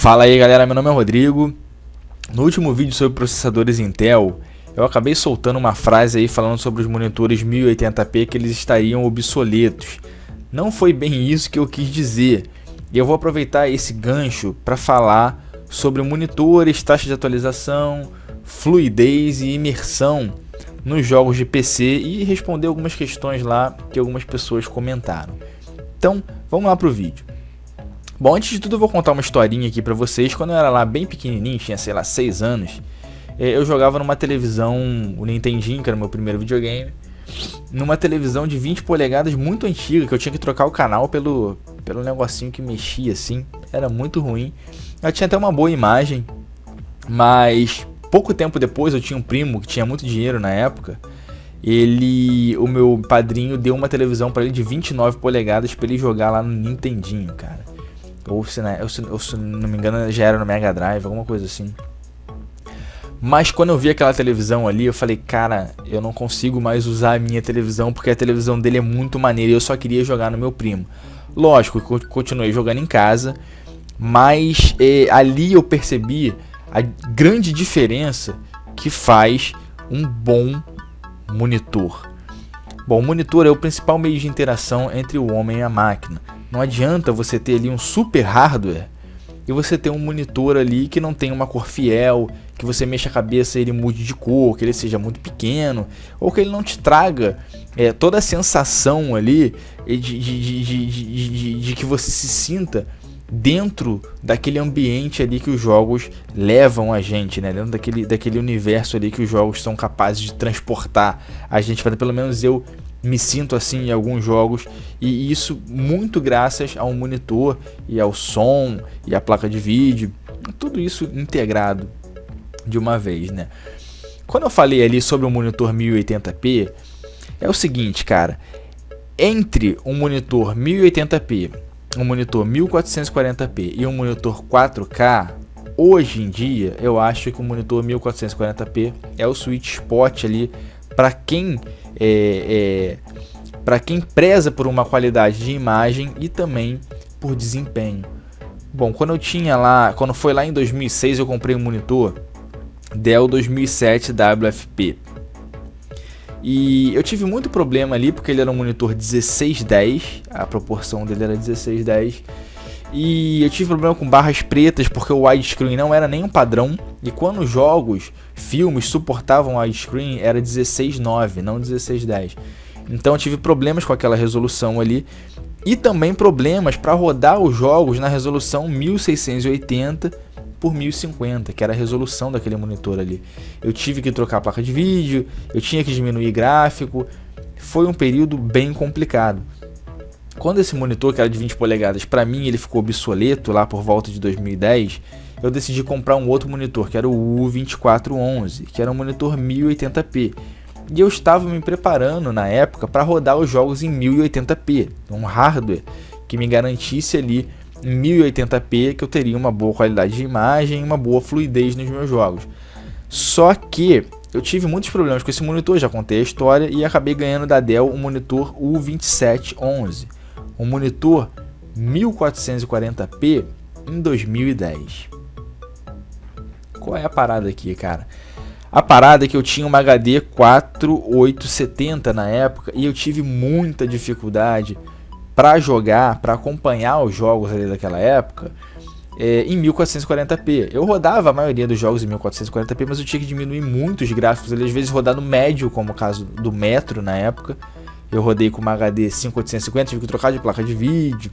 Fala aí galera, meu nome é Rodrigo. No último vídeo sobre processadores Intel, eu acabei soltando uma frase aí falando sobre os monitores 1080p que eles estariam obsoletos. Não foi bem isso que eu quis dizer. E eu vou aproveitar esse gancho para falar sobre monitores, taxa de atualização, fluidez e imersão nos jogos de PC e responder algumas questões lá que algumas pessoas comentaram. Então, vamos lá pro vídeo. Bom, antes de tudo eu vou contar uma historinha aqui pra vocês. Quando eu era lá bem pequenininho, tinha sei lá 6 anos, eu jogava numa televisão, o Nintendinho, que era o meu primeiro videogame, numa televisão de 20 polegadas muito antiga, que eu tinha que trocar o canal pelo negocinho que mexia assim, era muito ruim. Ela tinha até uma boa imagem, mas pouco tempo depois eu tinha um primo que tinha muito dinheiro na época. O meu padrinho deu uma televisão pra ele de 29 polegadas pra ele jogar lá no Nintendinho, cara. Ou se não me engano já era no Mega Drive, alguma coisa assim. Mas quando eu vi aquela televisão ali, eu falei, cara, eu não consigo mais usar a minha televisão porque a televisão dele é muito maneira e eu só queria jogar no meu primo. Lógico, eu continuei jogando em casa, mas ali eu percebi a grande diferença que faz um bom monitor. Bom, o monitor é o principal meio de interação entre o homem e a máquina. Não adianta você ter ali um super hardware e você ter um monitor ali que não tem uma cor fiel, que você mexa a cabeça e ele mude de cor, que ele seja muito pequeno, ou que ele não te traga toda a sensação ali de que você se sinta dentro daquele ambiente ali que os jogos levam a gente, né? Dentro daquele universo ali que os jogos são capazes de transportar a gente. Pelo menos eu me sinto assim em alguns jogos, e isso muito graças ao monitor e ao som e à placa de vídeo, tudo isso integrado de uma vez, né? Quando eu falei ali sobre o monitor 1080p, é o seguinte, cara, entre um monitor 1080p, um monitor 1440p e um monitor 4K, hoje em dia eu acho que o monitor 1440p é o sweet spot ali para quem preza por uma qualidade de imagem e também por desempenho. Bom, quando foi lá em 2006 eu comprei um monitor Dell 2007 WFP. E eu tive muito problema ali porque ele era um monitor 16:10, a proporção dele era 16:10. E eu tive problema com barras pretas porque o widescreen não era nem um padrão. E quando os filmes suportavam widescreen era 16:9, não 16:10. Então eu tive problemas com aquela resolução ali. E também problemas para rodar os jogos na resolução 1680 por 1050, que era a resolução daquele monitor ali. Eu tive que trocar a placa de vídeo, eu tinha que diminuir gráfico. Foi um período bem complicado. Quando esse monitor, que era de 20 polegadas, para mim ele ficou obsoleto lá por volta de 2010, eu decidi comprar um outro monitor, que era o U2411, que era um monitor 1080p. E eu estava me preparando na época para rodar os jogos em 1080p, um hardware que me garantisse ali em 1080p que eu teria uma boa qualidade de imagem e uma boa fluidez nos meus jogos. Só que eu tive muitos problemas com esse monitor, já contei a história, e acabei ganhando da Dell um monitor U2711, um monitor 1440p em 2010. Qual é a parada aqui, cara? A parada é que eu tinha uma HD 4870 na época e eu tive muita dificuldade para jogar, para acompanhar os jogos ali daquela época em 1440p. Eu rodava a maioria dos jogos em 1440p, mas eu tinha que diminuir muitos gráficos ali, às vezes rodar no médio, como o caso do Metro na época. Eu rodei com uma HD 5850, tive que trocar de placa de vídeo,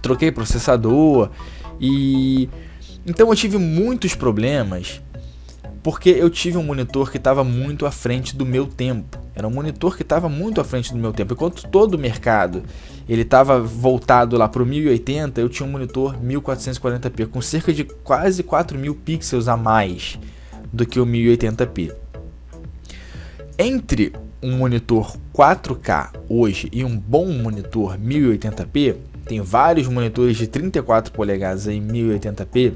troquei processador, e então eu tive muitos problemas porque eu tive um monitor que estava muito à frente do meu tempo. Era um monitor que estava muito à frente do meu tempo. Enquanto todo o mercado ele estava voltado lá para o 1080, eu tinha um monitor 1440p com cerca de quase 4.000 pixels a mais do que o 1080p. Entre um monitor 4K hoje e um bom monitor 1080p, tem vários monitores de 34 polegadas em 1080p,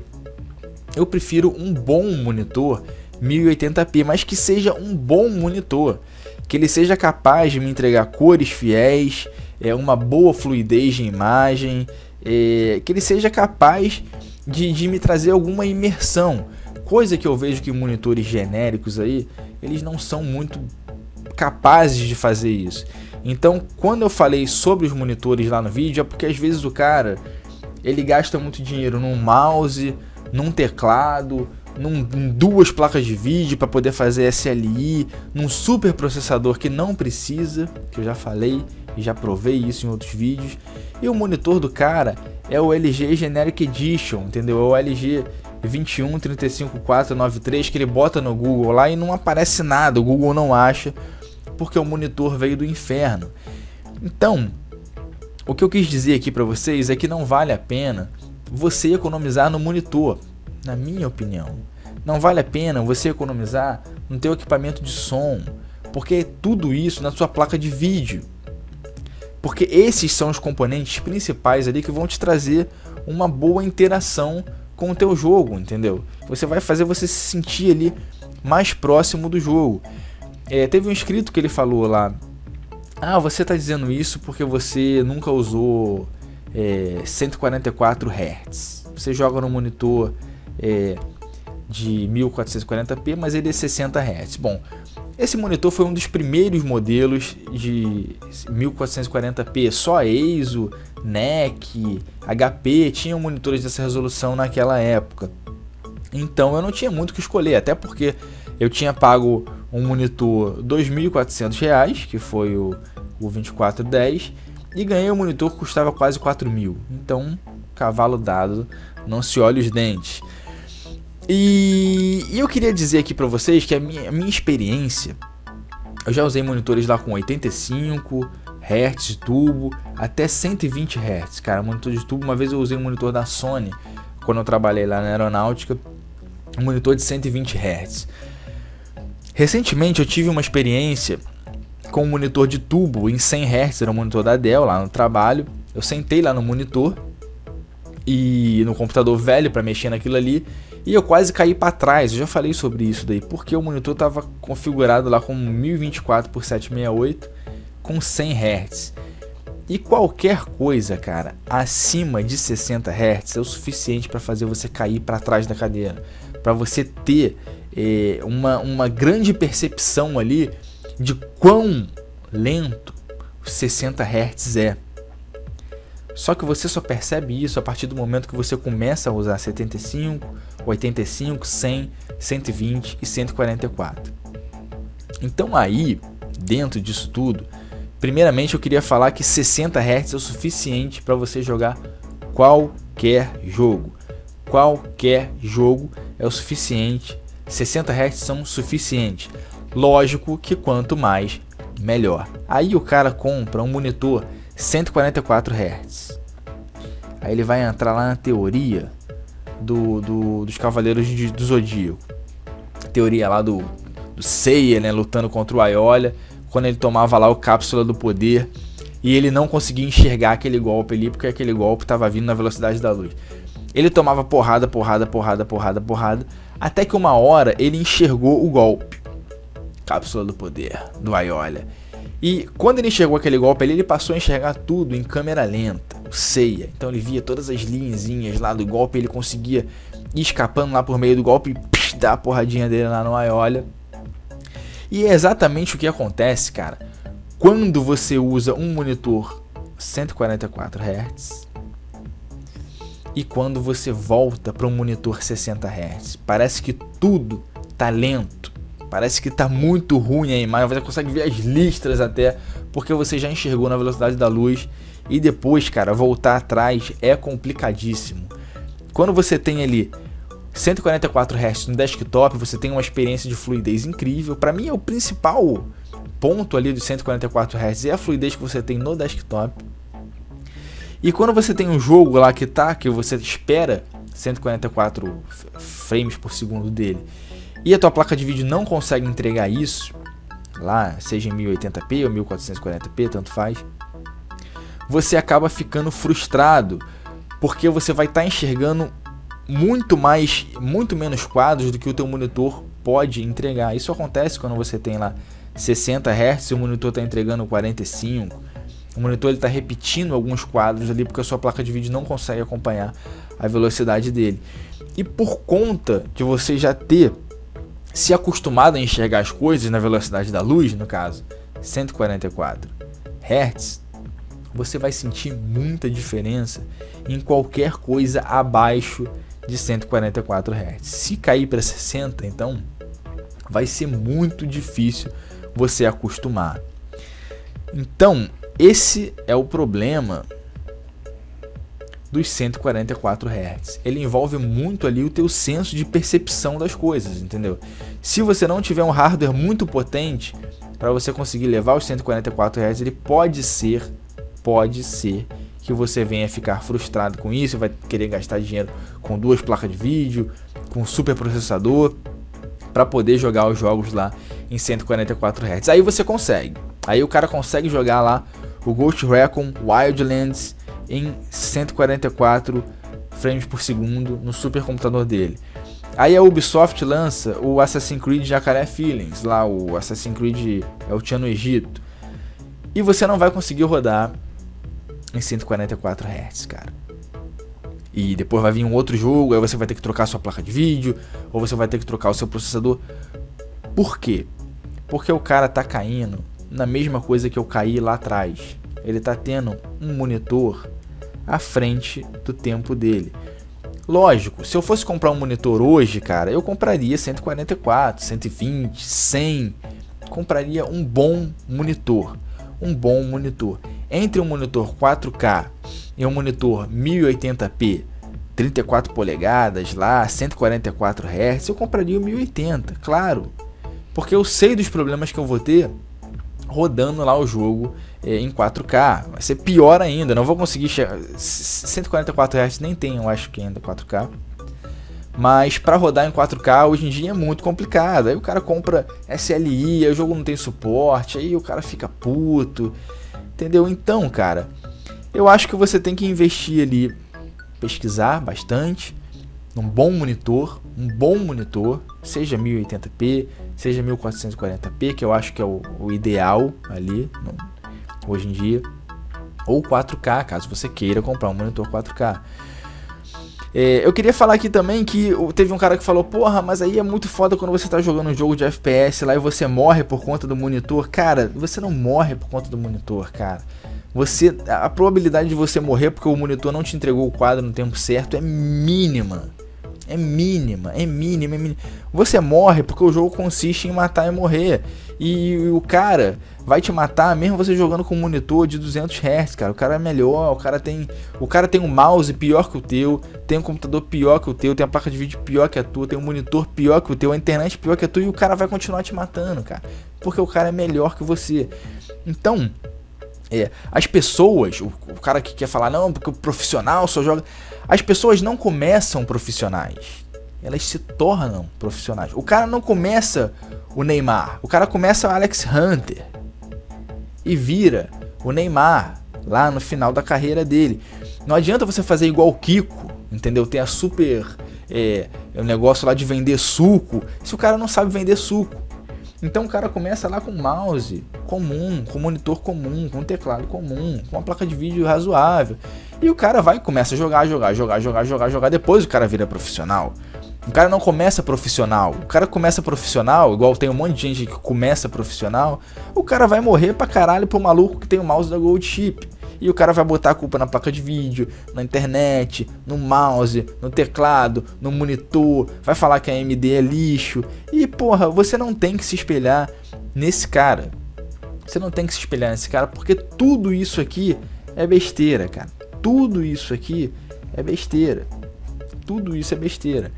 eu prefiro um bom monitor 1080p, mas que seja um bom monitor, que ele seja capaz de me entregar cores fiéis, uma boa fluidez de imagem, que ele seja capaz de me trazer alguma imersão, coisa que eu vejo que monitores genéricos aí, eles não são muito capazes de fazer isso. Então, quando eu falei sobre os monitores lá no vídeo, é porque às vezes o cara, ele gasta muito dinheiro num mouse, num teclado, em duas placas de vídeo para poder fazer SLI, num super processador que não precisa, que eu já falei e já provei isso em outros vídeos. E o monitor do cara é o LG Generic Edition, entendeu? É o LG 2135493 que ele bota no Google lá e não aparece nada, o Google não acha, porque o monitor veio do inferno. Então, o que eu quis dizer aqui para vocês é que não vale a pena você economizar no monitor, na minha opinião. Não vale a pena você economizar no teu equipamento de som, porque é tudo isso na sua placa de vídeo. Porque esses são os componentes principais ali que vão te trazer uma boa interação com o teu jogo, entendeu? Você vai fazer você se sentir ali mais próximo do jogo. Teve um inscrito que ele falou lá: ah, você está dizendo isso porque você nunca usou 144 Hz. Você joga no monitor de 1440p, mas ele é 60 Hz. Bom, esse monitor foi um dos primeiros modelos de 1440p, só ASUS, NEC, HP tinham monitores dessa resolução naquela época. Então eu não tinha muito o que escolher, até porque eu tinha pago um monitor R$ 2.400, que foi o 2410, e ganhei um monitor que custava quase 4.000. Então, cavalo dado, não se olha os dentes. E eu queria dizer aqui pra vocês que a minha experiência, eu já usei monitores lá com 85 Hz de tubo até 120 Hz, cara, monitor de tubo. Uma vez eu usei um monitor da Sony, quando eu trabalhei lá na aeronáutica, um monitor de 120 Hz. Recentemente eu tive uma experiência com um monitor de tubo em 100 Hz, era um monitor da Dell lá no trabalho. Eu sentei lá no monitor e no computador velho para mexer naquilo ali, e eu quase caí para trás. Eu já falei sobre isso daí, porque o monitor estava configurado lá com 1024 por 768 com 100 Hz. E qualquer coisa, cara, acima de 60 Hz é o suficiente para fazer você cair para trás da cadeira, para você ter uma grande percepção ali de quão lento 60 Hz é. Só que você só percebe isso a partir do momento que você começa a usar 75, 85, 100, 120 e 144. Então aí, dentro disso tudo, primeiramente eu queria falar que 60 Hz é o suficiente para você jogar qualquer jogo. Qualquer jogo é o suficiente. 60 Hz são suficientes. Lógico que quanto mais, melhor. Aí o cara compra um monitor 144 Hz. Aí ele vai entrar lá na teoria dos Cavaleiros do Zodíaco. Teoria lá do Seiya, né, lutando contra o Aiolia, quando ele tomava lá o Cápsula do Poder e ele não conseguia enxergar aquele golpe ali, porque aquele golpe estava vindo na velocidade da luz. Ele tomava porrada, até que uma hora ele enxergou o golpe. Cápsula do Poder, do Aiolia. E quando ele enxergou aquele golpe ali, ele passou a enxergar tudo em câmera lenta, o Seiya. Então ele via todas as linhazinhas lá do golpe, ele conseguia ir escapando lá por meio do golpe e dar a porradinha dele lá no Aiolia. E é exatamente o que acontece, cara, quando você usa um monitor 144 Hz e quando você volta para um monitor 60 Hz. Parece que tudo tá lento. Parece que tá muito ruim a imagem, você consegue ver as listras até, porque você já enxergou na velocidade da luz. E depois, cara, voltar atrás é complicadíssimo. Quando você tem ali 144 Hz no desktop, você tem uma experiência de fluidez incrível. Para mim é o principal ponto ali dos 144 Hz, é a fluidez que você tem no desktop. E quando você tem um jogo lá que você espera 144 frames por segundo dele, e a tua placa de vídeo não consegue entregar isso, lá, seja em 1080p ou 1440p, tanto faz, você acaba ficando frustrado, porque você vai estar enxergando muito menos quadros do que o teu monitor pode entregar. Isso acontece quando você tem lá 60 Hz e o monitor está entregando 45. O monitor está repetindo alguns quadros ali porque a sua placa de vídeo não consegue acompanhar a velocidade dele. E por conta de você já ter se acostumado a enxergar as coisas na velocidade da luz, no caso 144 Hz, você vai sentir muita diferença em qualquer coisa abaixo de 144 Hz. Se cair para 60, então vai ser muito difícil você acostumar. Então, esse é o problema dos 144 Hz. Ele envolve muito ali o teu senso de percepção das coisas, entendeu? Se você não tiver um hardware muito potente para você conseguir levar os 144 Hz, ele pode ser que você venha ficar frustrado com isso, vai querer gastar dinheiro com 2 placas de vídeo, com um super processador para poder jogar os jogos lá em 144 Hz. Aí você consegue. Aí o cara consegue jogar lá o Ghost Recon Wildlands em 144 frames por segundo no supercomputador dele. Aí a Ubisoft lança o Assassin's Creed Jacaré Feelings, lá o Assassin's Creed El Tchan no Egito. E você não vai conseguir rodar em 144 Hz, cara. E depois vai vir um outro jogo, aí você vai ter que trocar sua placa de vídeo, ou você vai ter que trocar o seu processador. Por quê? Porque o cara tá caindo na mesma coisa que eu caí lá atrás. Ele tá tendo um monitor à frente do tempo dele. Lógico, se eu fosse comprar um monitor hoje, cara, eu compraria 144, 120, 100. Compraria um bom monitor. Entre um monitor 4K e um monitor 1080p, 34 polegadas lá, 144 Hz, eu compraria o 1080, claro. Porque eu sei dos problemas que eu vou ter rodando lá o jogo em 4K. Vai ser pior ainda, não vou conseguir chegar. 144 Hz nem tem, eu acho que ainda 4K. Mas para rodar em 4K hoje em dia é muito complicado. Aí o cara compra SLI, aí o jogo não tem suporte, aí o cara fica puto. Entendeu? Então, cara, eu acho que você tem que investir ali, pesquisar bastante, num bom monitor, seja 1080p, seja 1440p, que eu acho que é o ideal ali hoje em dia, ou 4K, caso você queira comprar um monitor 4K. Eu queria falar aqui também que teve um cara que falou, porra, mas aí é muito foda quando você tá jogando um jogo de FPS lá e você morre por conta do monitor. Cara, você não morre por conta do monitor, cara. A probabilidade de você morrer porque o monitor não te entregou o quadro no tempo certo é mínima. É mínima. Você morre porque o jogo consiste em matar e morrer. E o cara vai te matar mesmo você jogando com um monitor de 200 Hz, cara. O cara é melhor, o cara tem um mouse pior que o teu, tem um computador pior que o teu, tem a placa de vídeo pior que a tua, tem um monitor pior que o teu, a internet pior que a tua, e o cara vai continuar te matando, cara. Porque o cara é melhor que você. Então, as pessoas, o cara que quer falar, não, porque o profissional só joga... As pessoas não começam profissionais, elas se tornam profissionais. O cara não começa o Neymar, o cara começa o Alex Hunter e vira o Neymar lá no final da carreira dele. Não adianta você fazer igual o Kiko, entendeu? Tem a super... o negócio lá de vender suco, se o cara não sabe vender suco. Então o cara começa lá com mouse comum, com monitor comum, com teclado comum, com uma placa de vídeo razoável. E o cara começa a jogar, depois o cara vira profissional. O cara não começa profissional. O cara começa profissional, igual tem um monte de gente que começa profissional, o cara vai morrer pra caralho pro maluco que tem o mouse da Gold Chip. E o cara vai botar a culpa na placa de vídeo, na internet, no mouse, no teclado, no monitor, vai falar que a AMD é lixo. E porra, você não tem que se espelhar nesse cara. Você não tem que se espelhar nesse cara, porque tudo isso aqui é besteira, cara. Tudo isso aqui é besteira. Tudo isso é besteira.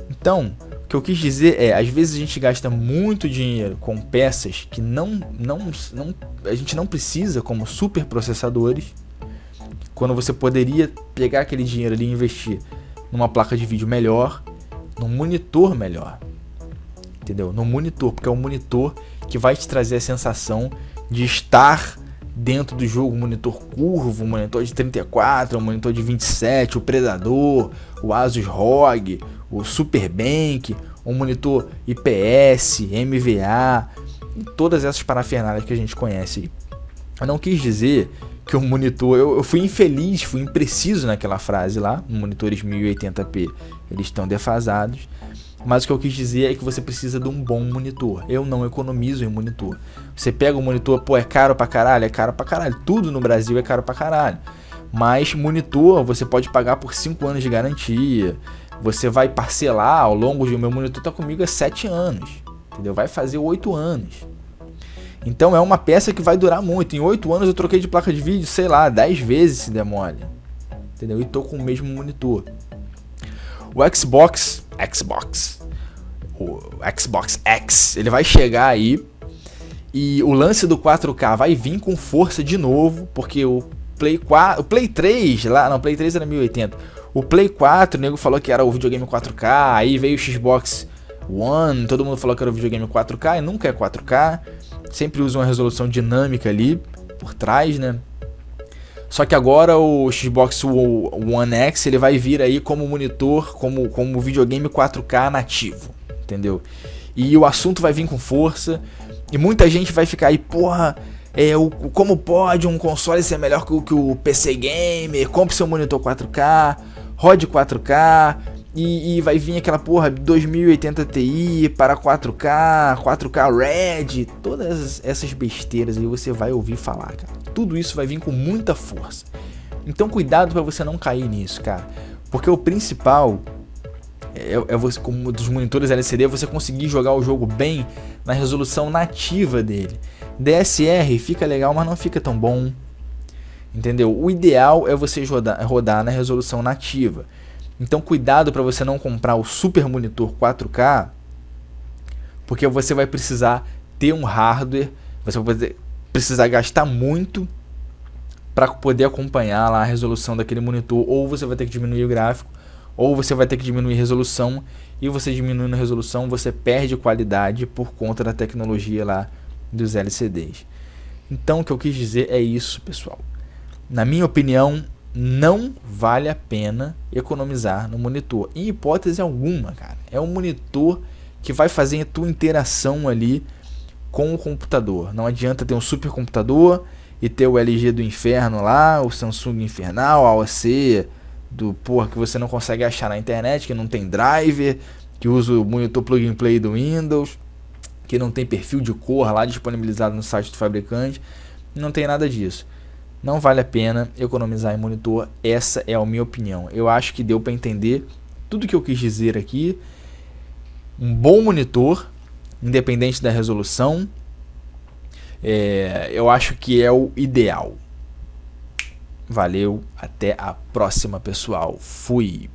Então, o que eu quis dizer é, às vezes a gente gasta muito dinheiro com peças que a gente não precisa, como super processadores, quando você poderia pegar aquele dinheiro ali e investir numa placa de vídeo melhor, num monitor melhor. Entendeu? No monitor, porque é um monitor que vai te trazer a sensação de estar dentro do jogo, um monitor curvo, um monitor de 34, um monitor de 27, o Predador, o Asus ROG, o Superbank, um monitor IPS, MVA, e todas essas parafernálias que a gente conhece. Eu não quis dizer que o monitor... Eu fui infeliz, fui impreciso naquela frase lá. Monitores 1080p, eles estão defasados. Mas o que eu quis dizer é que você precisa de um bom monitor. Eu não economizo em monitor. Você pega o monitor, pô, é caro pra caralho? É caro pra caralho. Tudo no Brasil é caro pra caralho. Mas monitor, você pode pagar por 5 anos de garantia. Você vai parcelar ao longo de... O meu monitor tá comigo há 7 anos. Entendeu? Vai fazer 8 anos. Então é uma peça que vai durar muito. Em 8 anos eu troquei de placa de vídeo, sei lá, 10 vezes se der mole. Entendeu? E tô com o mesmo monitor. O Xbox X, ele vai chegar aí. E o lance do 4K vai vir com força de novo, porque o Play 4, o Play 3, lá, não, o Play 3 era 1080. O Play 4, o nego falou que era o videogame 4K, aí veio o Xbox One, todo mundo falou que era o videogame 4K e nunca é 4K. Sempre usa uma resolução dinâmica ali por trás, né? Só que agora o Xbox One X ele vai vir aí como monitor, como videogame 4K nativo, entendeu? E o assunto vai vir com força e muita gente vai ficar aí, porra, como pode um console ser melhor que o PC Gamer? Compre seu monitor 4K, rode 4K e vai vir aquela porra 2080 Ti para 4K, 4K Red, todas essas besteiras aí você vai ouvir falar, cara. Tudo isso vai vir com muita força. Então cuidado para você não cair nisso, cara. Porque o principal é você, como dos monitores LCD, você conseguir jogar o jogo bem na resolução nativa dele. DSR fica legal, mas não fica tão bom. Entendeu? O ideal é você rodar na resolução nativa. Então cuidado para você não comprar o super monitor 4K, porque você vai precisar ter um hardware, você vai precisar gastar muito para poder acompanhar lá a resolução daquele monitor, ou você vai ter que diminuir o gráfico, ou você vai ter que diminuir a resolução, e você diminuindo a resolução, você perde qualidade por conta da tecnologia lá dos LCDs. Então o que eu quis dizer é isso, pessoal. Na minha opinião, não vale a pena economizar no monitor, em hipótese alguma, cara. É um monitor que vai fazer a tua interação ali com o computador. Não adianta ter um super computador e ter o LG do inferno lá, o Samsung infernal, a AOC do porra que você não consegue achar na internet, que não tem driver, que usa o monitor plug and play do Windows, que não tem perfil de cor lá disponibilizado no site do fabricante. Não tem nada disso. Não vale a pena economizar em monitor, essa é a minha opinião. Eu acho que deu para entender tudo que eu quis dizer aqui. Um bom monitor, independente da resolução, eu acho que é o ideal. Valeu, até a próxima, pessoal. Fui!